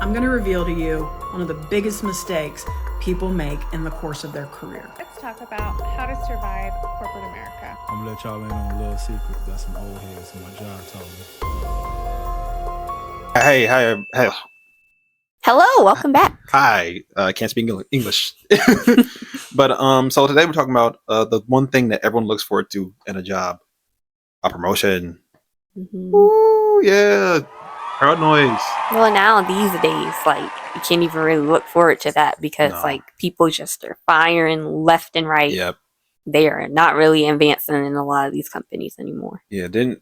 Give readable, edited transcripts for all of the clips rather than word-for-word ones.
I'm going to reveal to you one of the biggest mistakes people make in the course of their career. Let's talk about how to survive corporate America. I'm gonna let y'all in on a little secret that some old heads in my job told me. Hey. Hello, welcome back. Hi. Can't speak English. But so today we're talking about the one thing that everyone looks forward to in a job. A promotion. Mm-hmm. Ooh, yeah. Crowd noise. Well, now these days, like, you can't even really look forward to that because, like, people just are firing left and right. Yep. They are not really advancing in a lot of these companies anymore. Yeah, this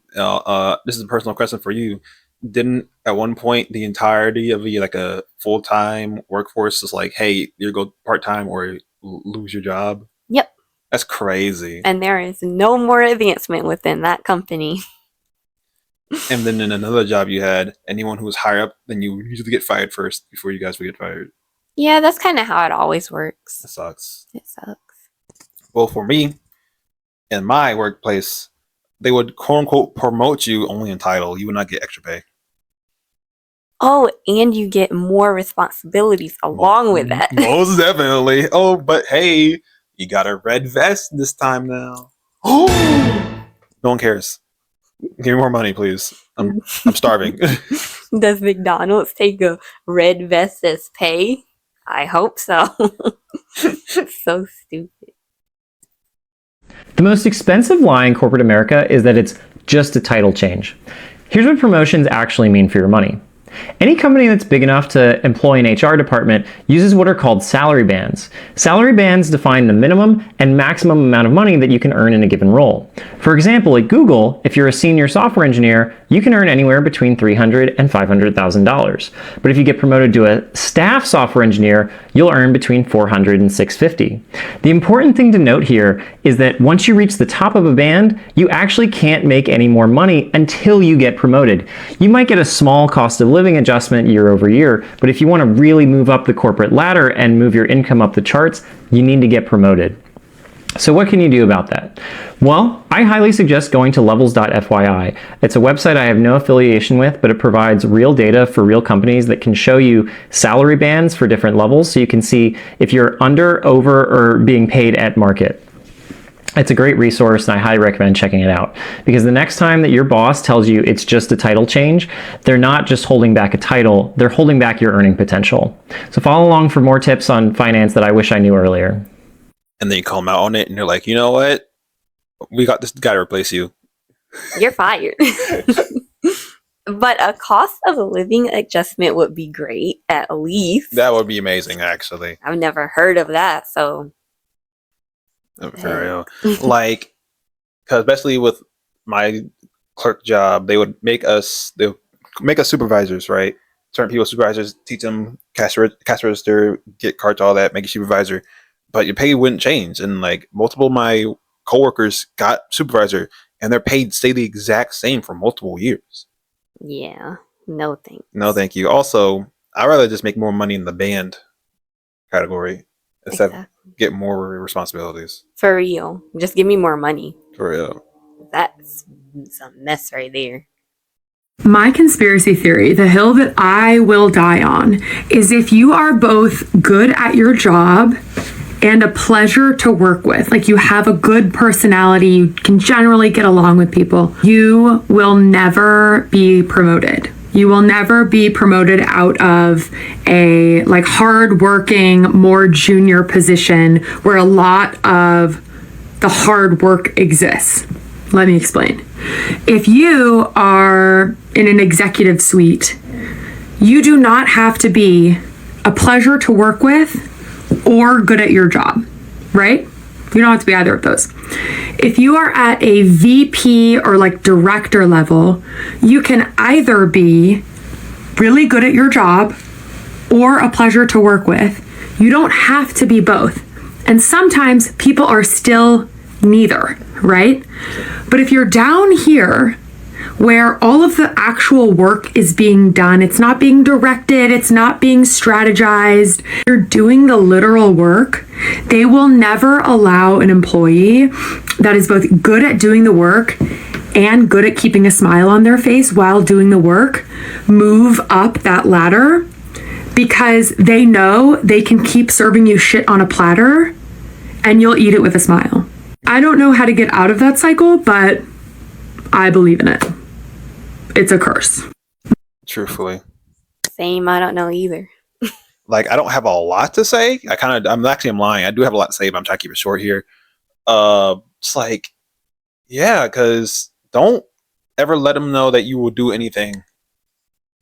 is a personal question for you. Didn't at one point the entirety of a full-time workforce is like, hey, you go part-time or lose your job? Yep. That's crazy. And there is no more advancement within that company. And then in another job you had, anyone who was higher up, then you usually get fired first before you guys would get fired. Yeah, that's kind of how it always works. That sucks. It sucks. Well, for me, in my workplace, they would quote-unquote promote you only in title. You would not get extra pay. Oh, and you get more responsibilities along with that. Most definitely. Oh, but hey, you got a red vest this time now. Oh, no one cares. Give me more money, please. I'm starving. Does McDonald's take a red vest as pay? I hope so. So stupid. The most expensive lie in corporate America is that it's just a title change. Here's what promotions actually mean for your money. Any company that's big enough to employ an HR department uses what are called salary bands. Salary bands define the minimum and maximum amount of money that you can earn in a given role. For example, at Google, if you're a senior software engineer, you can earn anywhere between $300,000 and $500,000. But if you get promoted to a staff software engineer, you'll earn between $400,000 and $650,000. The important thing to note here is that once you reach the top of a band, you actually can't make any more money until you get promoted. You might get a small cost of living adjustment year over year, but if you want to really move up the corporate ladder and move your income up the charts, you need to get promoted. So what can you do about that? Well, I highly suggest going to levels.fyi. It's a website I have no affiliation with, but it provides real data for real companies that can show you salary bands for different levels so you can see if you're under, over, or being paid at market. It's a great resource and I highly recommend checking it out because the next time that your boss tells you it's just a title change, they're not just holding back a title, they're holding back your earning potential. So follow along for more tips on finance that I wish I knew earlier. And then you call them out on it and you're like, you know what? We got this guy to replace you. You're fired. But a cost of living adjustment would be great, at least. That would be amazing, actually. I've never heard of that, so... For real. Like, cause especially with my clerk job, they would make us supervisors, right? Certain people supervisors, teach them cash register, get cards, all that, make you supervisor. But your pay wouldn't change. And like multiple of my coworkers got supervisor and their pay stayed the exact same for multiple years. Yeah. No thanks. No, thank you. Also, I'd rather just make more money in the band category instead of get more responsibilities. For real. Just give me more money. For real. That's some mess right there. My conspiracy theory, the hill that I will die on, is if you are both good at your job and a pleasure to work with, like you have a good personality, you can generally get along with people, you will never be promoted. You will never be promoted out of a like hard-working, more junior position where a lot of the hard work exists. Let me explain. If you are in an executive suite, you do not have to be a pleasure to work with or good at your job, right? You don't have to be either of those. If you are at a VP or like director level, you can either be really good at your job or a pleasure to work with. You don't have to be both. And sometimes people are still neither, right? But if you're down here where all of the actual work is being done, it's not being directed, it's not being strategized, you're doing the literal work, they will never allow an employee that is both good at doing the work and good at keeping a smile on their face while doing the work move up that ladder because they know they can keep serving you shit on a platter and you'll eat it with a smile. I don't know how to get out of that cycle, but I believe in it. It's a curse. Truthfully. Same, I don't know either. Like, I don't have a lot to say. I'm lying. I do have a lot to say, but I'm trying to keep it short here. It's like, yeah, because don't ever let them know that you will do anything.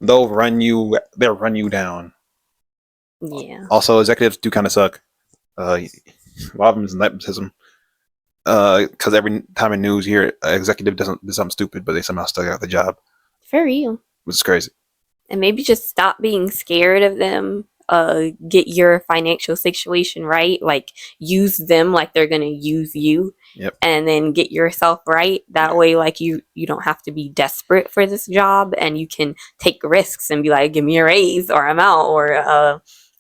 They'll run you down. Yeah. Also, executives do kind of suck. A lot of them is nepotism. Because every time in news you hear an executive do something stupid, but they somehow still got the job. For real. Which is crazy. And maybe just stop being scared of them. Get your financial situation right. Like, use them like they're gonna use you. Yep. And then get yourself right. That way, like, you don't have to be desperate for this job, and you can take risks and be like, give me a raise or I'm out, or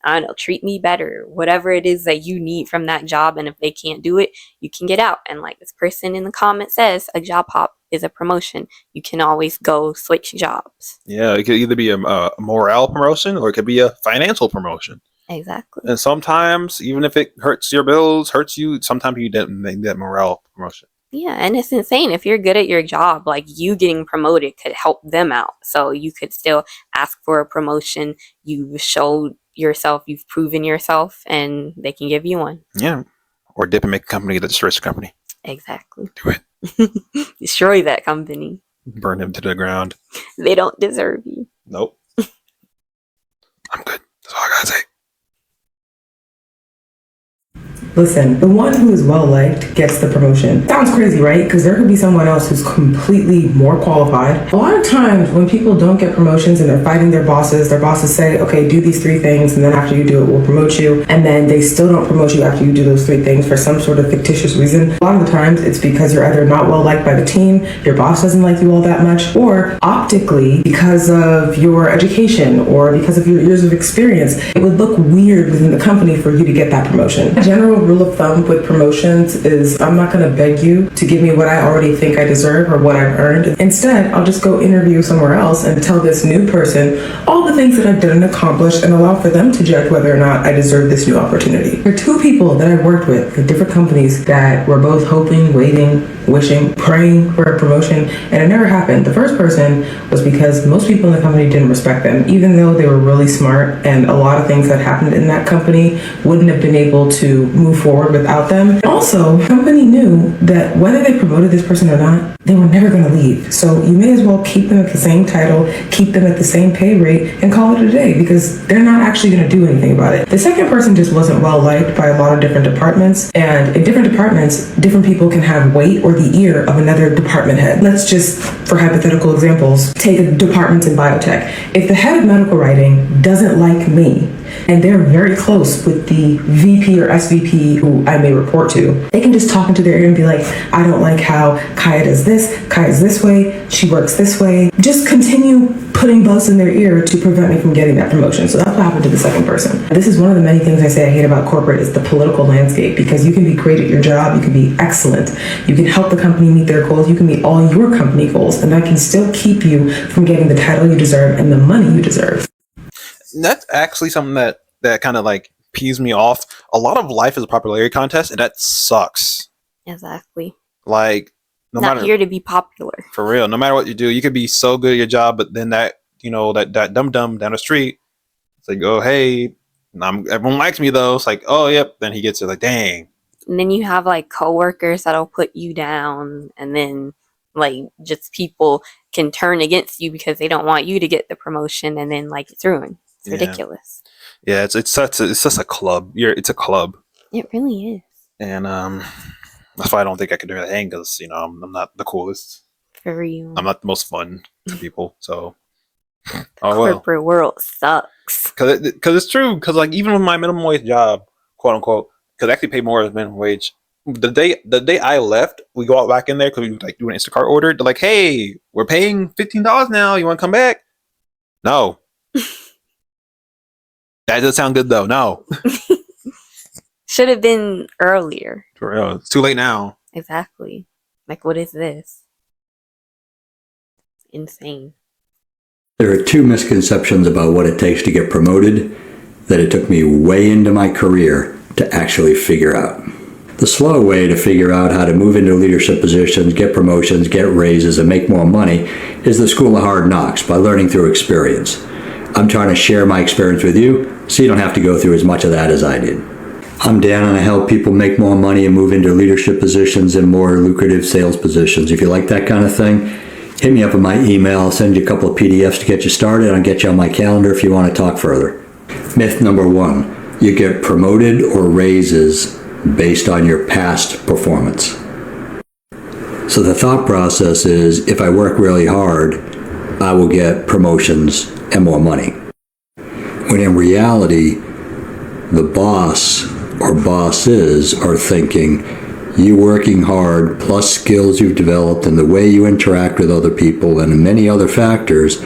I don't know, treat me better. Whatever it is that you need from that job, and if they can't do it, you can get out. And like this person in the comment says, a job hop is a promotion. You can always go switch jobs. Yeah, it could either be a morale promotion or it could be a financial promotion. Exactly. And sometimes, even if it hurts your bills, hurts you, sometimes you didn't make that morale promotion. Yeah, and it's insane. If you're good at your job, like, you getting promoted could help them out. So you could still ask for a promotion. You've showed yourself, you've proven yourself, and they can give you one. Yeah. Or dip and make a company that destroys the company. Exactly. Do it. Destroy that company. Burn them to the ground. They don't deserve you. Nope. I'm good. That's all I gotta say. Listen, the one who is well liked gets the promotion. Sounds crazy, right? Because there could be someone else who's completely more qualified. A lot of times when people don't get promotions and they're fighting their bosses say, okay, do these 3 things, and then after you do it, we'll promote you. And then they still don't promote you after you do those 3 things for some sort of fictitious reason. A lot of the times it's because you're either not well liked by the team, your boss doesn't like you all that much, or optically because of your education or because of your years of experience. It would look weird within the company for you to get that promotion. General rule of thumb with promotions is I'm not going to beg you to give me what I already think I deserve or what I've earned. Instead, I'll just go interview somewhere else and tell this new person all the things that I've done and accomplished and allow for them to judge whether or not I deserve this new opportunity. There are 2 people that I've worked with at different companies that were both hoping, waiting, wishing, praying for a promotion, and it never happened. The first person was because most people in the company didn't respect them, even though they were really smart, and a lot of things that happened in that company wouldn't have been able to move forward without them. Also, the company knew that whether they promoted this person or not, they were never going to leave. So you may as well keep them at the same title, keep them at the same pay rate, and call it a day, because they're not actually going to do anything about it. The second person just wasn't well liked by a lot of different departments, and in different departments, different people can have weight or the ear of another department head. Let's just, for hypothetical examples, take a department in biotech. If the head of medical writing doesn't like me, and they're very close with the VP or SVP who I may report to, they can just talk into their ear and be like, I don't like how Kaya does this, Kaya's this way, she works this way. Just continue putting buzz in their ear to prevent me from getting that promotion. So that's what happened to the second person. This is one of the many things I say I hate about corporate is the political landscape, because you can be great at your job, you can be excellent, you can help the company meet their goals, you can meet all your company goals, and that can still keep you from getting the title you deserve and the money you deserve. That's actually something that kind of like pees me off. A lot of life is a popularity contest, and that sucks. Exactly. Like, Not here to be popular. For real, no matter what you do, you could be so good at your job, but then that dumb down the street, it's like, oh hey, everyone likes me though. It's like, oh yep, then he gets it, like, dang. And then you have like coworkers that'll put you down, and then like just people can turn against you because they don't want you to get the promotion, and then like it's ruined. It's ridiculous. Yeah, it's just a club. It's a club. It really is. And that's why I don't think I could do anything, because I'm not the coolest. For real. I'm not the most fun to people. So corporate world sucks. Because it's true. Because like even with my minimum wage job, quote unquote, because I actually pay more than minimum wage. The day I left, we go out back in there because we like do an Instacart order. They're like, hey, we're paying $15 now. You want to come back? No. That does sound good though. No. Should have been earlier. For real. It's too late now. Exactly. Like, what is this? Insane. There are 2 misconceptions about what it takes to get promoted. that it took me way into my career to actually figure out. The slow way to figure out how to move into leadership positions, get promotions, get raises, and make more money is the school of hard knocks, by learning through experience. I'm trying to share my experience with you so you don't have to go through as much of that as I did. I'm Dan, and I help people make more money and move into leadership positions and more lucrative sales positions. If you like that kind of thing, hit me up with my email. I'll send you a couple of PDFs to get you started. I'll get you on my calendar if you want to talk further. Myth number 1, you get promoted or raises based on your past performance. So the thought process is, if I work really hard, I will get promotions and more money. When in reality, the boss or bosses are thinking, you working hard plus skills you've developed and the way you interact with other people and many other factors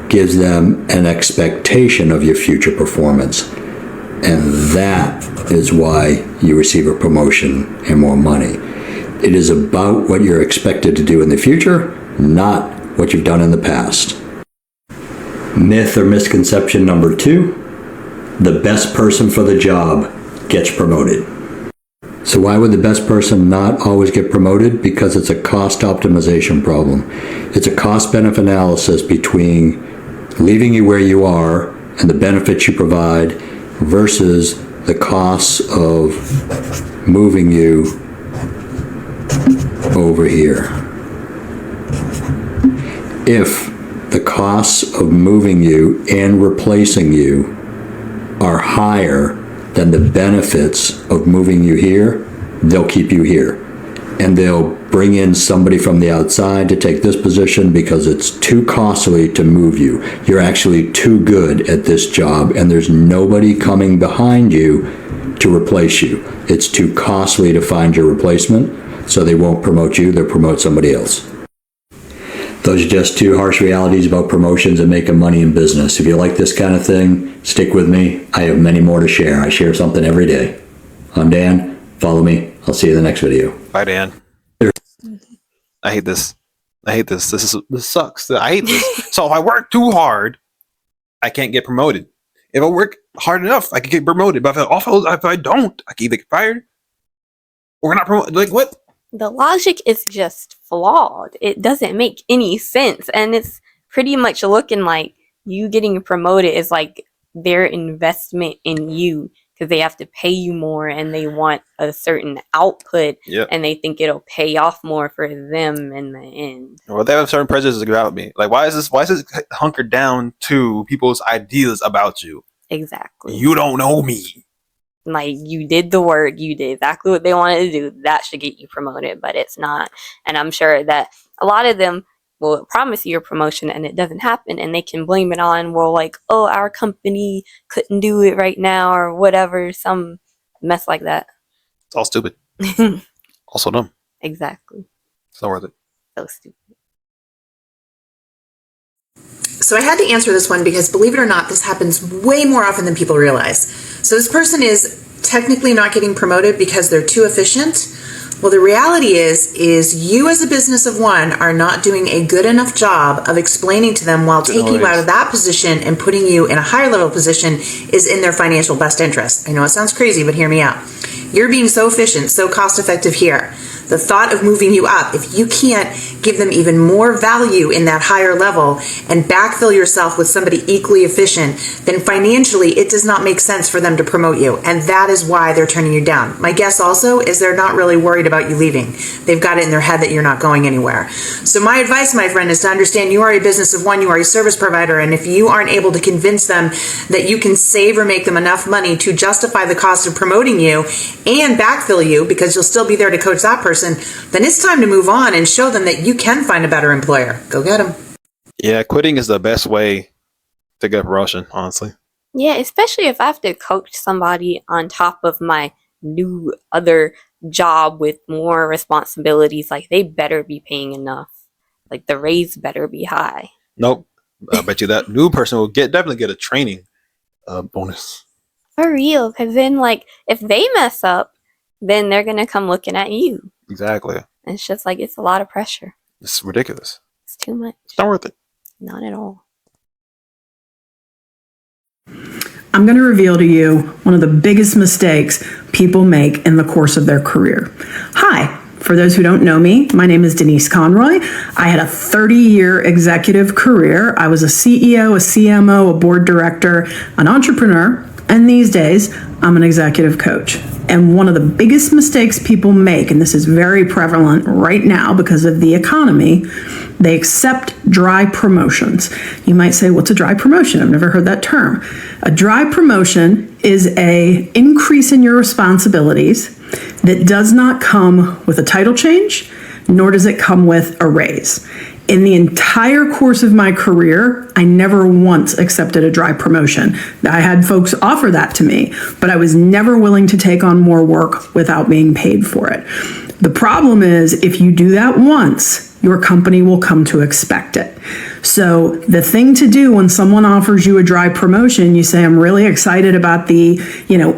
gives them an expectation of your future performance. And that is why you receive a promotion and more money. It is about what you're expected to do in the future, not what you've done in the past. Myth or misconception number 2, the best person for the job gets promoted. So why would the best person not always get promoted? Because it's a cost optimization problem. It's a cost-benefit analysis between leaving you where you are and the benefits you provide versus the costs of moving you over here. If the costs of moving you and replacing you are higher than the benefits of moving you here, they'll keep you here. And they'll bring in somebody from the outside to take this position because it's too costly to move you. You're actually too good at this job and there's nobody coming behind you to replace you. It's too costly to find your replacement, so they won't promote you, they'll promote somebody else. Those are just 2 harsh realities about promotions and making money in business. If you like this kind of thing, stick with me. I have many more to share. I share something every day. I'm Dan. Follow me. I'll see you in the next video. Bye, Dan. I hate this. This sucks. I hate this. So if I work too hard, I can't get promoted. If I work hard enough, I can get promoted. But if I don't, I can either get fired or not promoted. Like, what? The logic is just flawed. It doesn't make any sense. And it's pretty much looking like you getting promoted is like their investment in you, because they have to pay you more and they want a certain output. Yep. And they think it'll pay off more for them in the end. Well, they have certain prejudices about me. Like, why is this hunkered down to people's ideas about you? Exactly. You don't know me. Like, you did the work, you did exactly what they wanted to do. That should get you promoted, but it's not. And I'm sure that a lot of them will promise you a promotion and it doesn't happen, and they can blame it on, well, like, oh, our company couldn't do it right now or whatever, some mess like that. It's all stupid. Also dumb. Exactly. It's not worth it. So stupid. So I had to answer this one because, believe it or not, this happens way more often than people realize. So this person is technically not getting promoted because they're too efficient. Well, the reality is you as a business of one are not doing a good enough job of explaining to them while taking you out of that position and putting you in a higher level position is in their financial best interest. I know it sounds crazy, but hear me out. You're being so efficient, so cost effective here. The thought of moving you up, if you can't give them even more value in that higher level and backfill yourself with somebody equally efficient, then financially it does not make sense for them to promote you. And that is why they're turning you down. My guess also is they're not really worried about you leaving. They've got it in their head that you're not going anywhere. So my advice, my friend, is to understand you are a business of one, you are a service provider, and if you aren't able to convince them that you can save or make them enough money to justify the cost of promoting you and backfill you, because you'll still be there to coach that person, then it's time to move on and show them that you can find a better employer. Go get them. Yeah, quitting is the best way to get a promotion, honestly. Yeah, especially if I have to coach somebody on top of my new other job with more responsibilities. Like, they better be paying enough. Like, the raise better be high. Nope. I bet you that new person will definitely get a training bonus. For real, because then, like, if they mess up, then they're going to come looking at you. Exactly. And it's just like, it's a lot of pressure. It's ridiculous. It's too much. It's not worth it. Not at all. I'm going to reveal to you one of the biggest mistakes people make in the course of their career. Hi. For those who don't know me, my name is Denise Conroy. I had a 30-year executive career. I was a CEO, a CMO, a board director, an entrepreneur, and these days, I'm an executive coach. And one of the biggest mistakes people make, and this is very prevalent right now because of the economy, they accept dry promotions. You might say, what's a dry promotion? I've never heard that term. A dry promotion is an increase in your responsibilities that does not come with a title change, nor does it come with a raise. In the entire course of my career, I never once accepted a dry promotion. I had folks offer that to me, but I was never willing to take on more work without being paid for it. The problem is, if you do that once, your company will come to expect it. So the thing to do when someone offers you a dry promotion, you say, I'm really excited about the,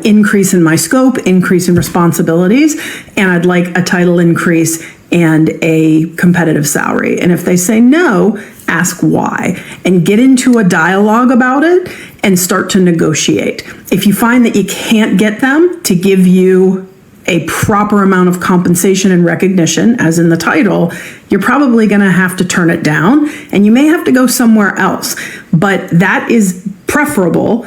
increase in my scope, increase in responsibilities, and I'd like a title increase and a competitive salary. And if they say no, ask why and get into a dialogue about it and start to negotiate. If you find that you can't get them to give you a proper amount of compensation and recognition, as in the title, you're probably going to have to turn it down and you may have to go somewhere else. But that is preferable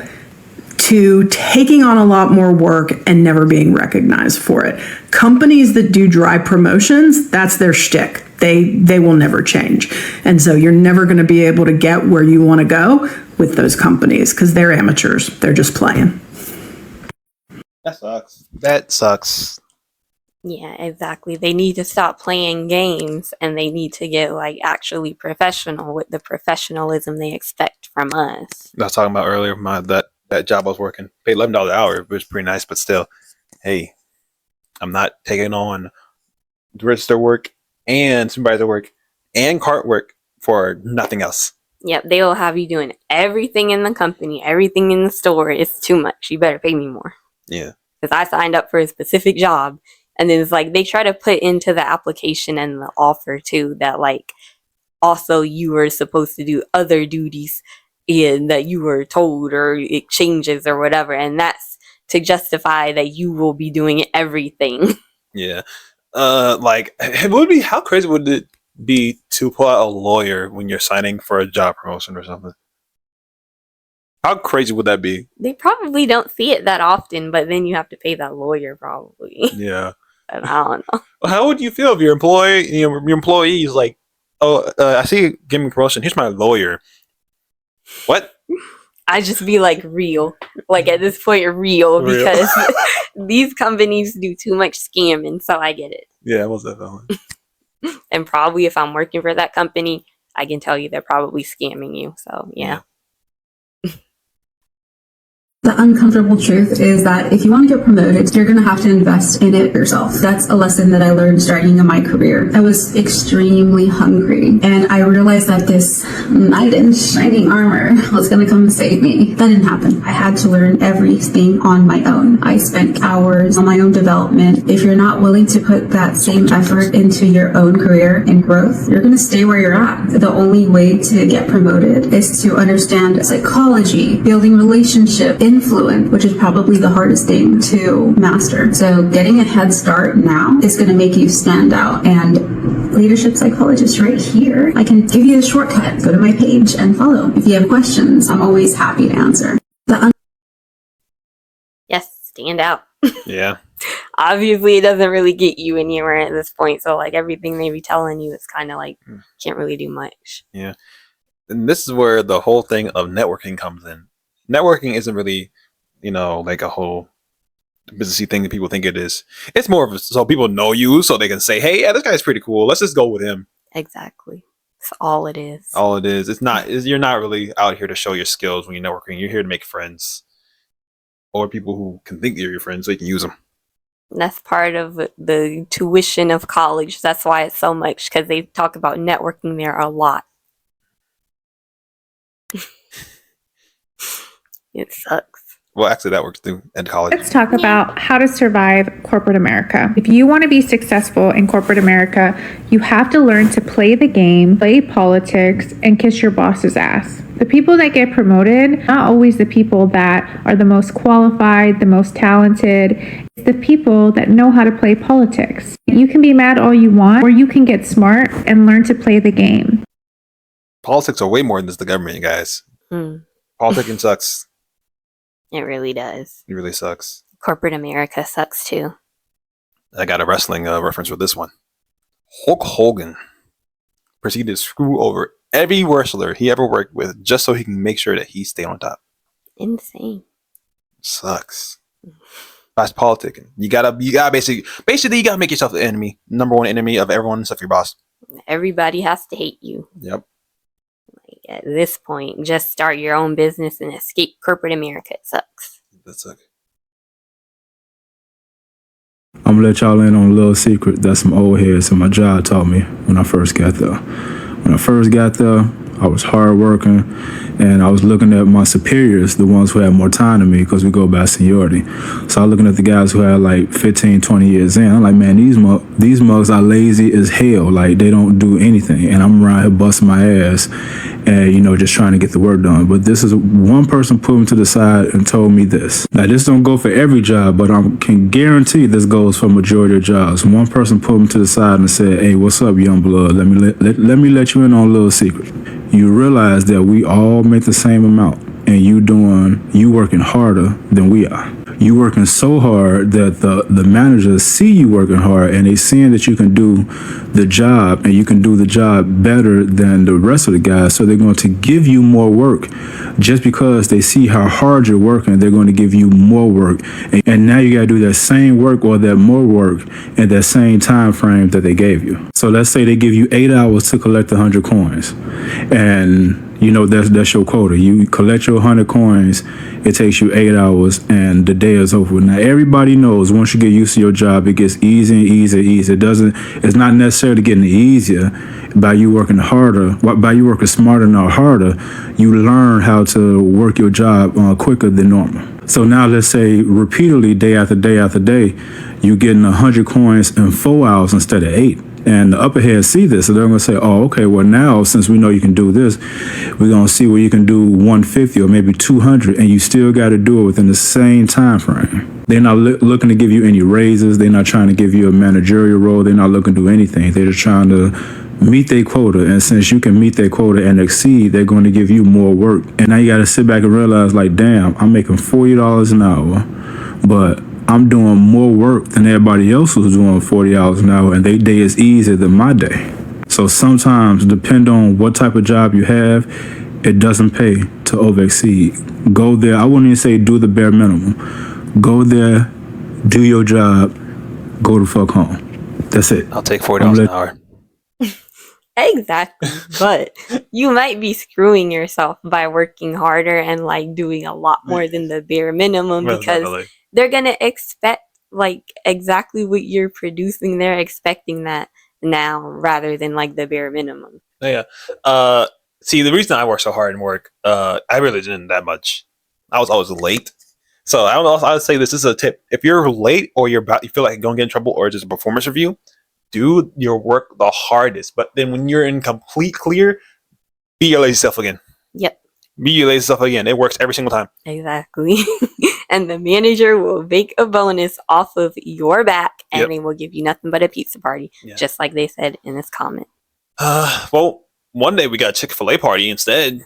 to taking on a lot more work and never being recognized for it. Companies that do dry promotions, that's their shtick. They will never change. And so you're never going to be able to get where you want to go with those companies because they're amateurs. They're just playing. That sucks. Yeah, exactly. They need to stop playing games and they need to get actually professional with the professionalism they expect from us. I was talking about earlier, that job I was working, paid $11 an hour. It was pretty nice, but still, hey, I'm not taking on register work and supervisor work and cart work for nothing else. Yep, they will have you doing everything in the company, everything in the store. It's too much. You better pay me more. Yeah. Because I signed up for a specific job. And then it's they try to put into the application and the offer too that also you were supposed to do other duties in that you were told or exchanges or whatever. And that's to justify that you will be doing everything. Yeah. It would be, how crazy would it be to pull out a lawyer when you're signing for a job promotion or something? How crazy would that be? They probably don't see it that often, but then you have to pay that lawyer probably. Yeah. And I don't know. How would you feel if your employee is like, oh, I see you giving me promotion. Here's my lawyer. What? I just be real. At this point, real. Because these companies do too much scamming, so I get it. Yeah, what's that feeling? And probably if I'm working for that company, I can tell you they're probably scamming you. So, yeah. The uncomfortable truth is that if you want to get promoted, you're going to have to invest in it yourself. That's a lesson that I learned starting in my career. I was extremely hungry, and I realized that this knight in shining armor was going to come and save me. That didn't happen. I had to learn everything on my own. I spent hours on my own development. If you're not willing to put that same effort into your own career and growth, you're going to stay where you're at. The only way to get promoted is to understand psychology, building relationships, influence, which is probably the hardest thing to master. So getting a head start now is going to make you stand out. And leadership psychologist right here, I can give you the shortcut. Go to my page and follow. If you have questions, I'm always happy to answer. Yes, stand out. Yeah. Obviously, it doesn't really get you anywhere at this point. So, everything they be telling you is kind of can't really do much. Yeah. And this is where the whole thing of networking comes in. Networking isn't really, a whole businessy thing that people think it is. It's more of so people know you, so they can say, "Hey, yeah, this guy's pretty cool. Let's just go with him." Exactly. That's all it is. All it is. You're not really out here to show your skills when you're networking. You're here to make friends, or people who can think you're your friends, so you can use them. That's part of the tuition of college. That's why it's so much, because they talk about networking there a lot. It sucks. Well, actually, that works through in college. Let's talk about how to survive corporate America. If you want to be successful in corporate America, you have to learn to play the game, play politics, and kiss your boss's ass. The people that get promoted, not always the people that are the most qualified, the most talented. It's the people that know how to play politics. You can be mad all you want, or you can get smart and learn to play the game. Politics are way more than just the government, guys. Politicking sucks. It really does. It really sucks. Corporate America sucks too. I got a wrestling reference with this one. Hulk Hogan proceeded to screw over every wrestler he ever worked with just so he can make sure that he stayed on top. Insane. Sucks. That's politicking. You gotta basically you gotta make yourself the enemy, number one enemy of everyone except your boss. Everybody has to hate you. Yep. At this point, just start your own business and escape corporate America. It sucks. That sucks. I'm gonna let y'all in on a little secret that some old heads in my job taught me when I first got there. When I first got there, I was hard working, and I was looking at my superiors, the ones who had more time than me, because we go by seniority. So I was looking at the guys who had like 15, 20 years in. I'm like, man, these mugs are lazy as hell. Like, they don't do anything. And I'm around here busting my ass and, just trying to get the work done. But this is one person put me to the side and told me this. Now, this don't go for every job, but I can guarantee this goes for majority of jobs. One person put me to the side and said, hey, what's up, young blood? Let me let you in on a little secret. You realize that we all make the same amount, and you working harder than we are. You working so hard that the managers see you working hard, and they seeing that you can do the job, and you can do the job better than the rest of the guys. So they're going to give you more work just because they see how hard you're working. They're going to give you more work, and now you got to do that same work or that more work in that same time frame that they gave you. So let's say they give you 8 hours to collect 100 coins, and that's your quota. You collect your 100 coins, it takes you 8 hours, and the day is over. Now, everybody knows once you get used to your job, it gets easier and easier and easier. It's not necessarily getting easier by you working harder, by you working smarter, not harder. You learn how to work your job quicker than normal. So now let's say repeatedly, day after day after day, you're getting 100 coins in 4 hours instead of 8. And the upper heads see this, so they're going to say, oh, okay, well, now, since we know you can do this, we're going to see where you can do 150 or maybe 200, and you still got to do it within the same time frame. They're not looking to give you any raises. They're not trying to give you a managerial role. They're not looking to do anything. They're just trying to meet their quota. And since you can meet their quota and exceed, they're going to give you more work. And now you got to sit back and realize, like, damn, I'm making $40 an hour, but I'm doing more work than everybody else who's doing 40 hours an hour, and their day is easier than my day. So sometimes, depend on what type of job you have, it doesn't pay to over exceed. Go there. I wouldn't even say do the bare minimum. Go there, do your job, go the fuck home. That's it. I'll take $40 an hour. Exactly. But you might be screwing yourself by working harder and like doing a lot more than the bare minimum, because they're going to expect like exactly what you're producing. They're expecting that now rather than like the bare minimum. Yeah. See, the reason I work so hard in work, I really didn't that much. I was always late. So I don't know. I would say this is a tip. If you're late or you feel like you're going to get in trouble or just a performance review, do your work the hardest. But then when you're in complete clear, be your lazy self again. Yep. Be your lazy self again. It works every single time. Exactly. And the manager will make a bonus off of your back, and they will give you nothing but a pizza party, just like they said in this comment. Well, one day we got a Chick-fil-A party instead.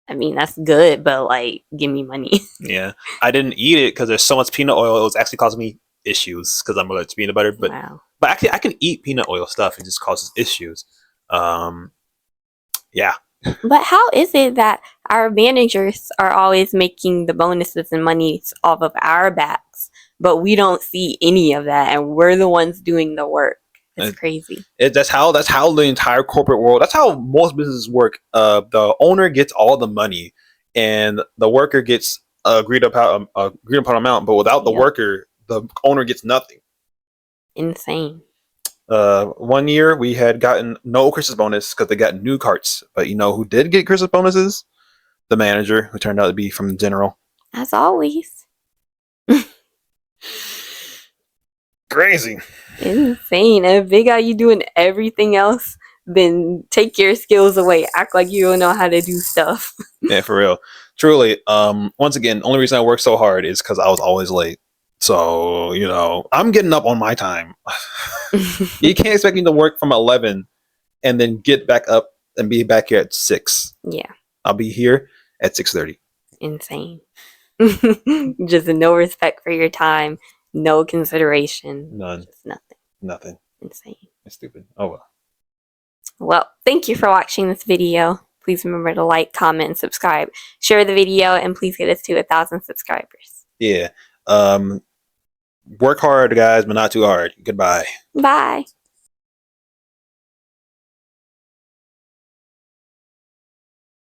I mean, that's good, but like, give me money. Yeah. I didn't eat it because there's so much peanut oil. It was actually causing me issues because I'm allergic to peanut butter. But but actually, I can eat peanut oil stuff. It just causes issues. Yeah. But how is it that our managers are always making the bonuses and money off of our backs, but we don't see any of that, and we're the ones doing the work? It's crazy. That's how the entire corporate world. That's how most businesses work. The owner gets all the money, and the worker gets agreed upon amount. But without the worker, the owner gets nothing. Insane. 1 year we had gotten no Christmas bonus because they got new carts. But you know who did get Christmas bonuses? The manager, who turned out to be from General. As always. Crazy. Insane. And if they got you doing everything else, then take your skills away. Act like you don't know how to do stuff. Yeah, for real. Truly. Once again, only reason I work so hard is because I was always late. So, you know, I'm getting up on my time. You can't expect me to work from 11 and then get back up and be back here at 6. Yeah. I'll be here at 6:30. Insane. Just no respect for your time, no consideration. None. Just nothing. Nothing. Insane. It's stupid. Oh well. Well, thank you for watching this video. Please remember to like, comment, and subscribe. Share the video, and please get us to 1,000 subscribers. Yeah. Work hard, guys, but not too hard. Goodbye. Bye.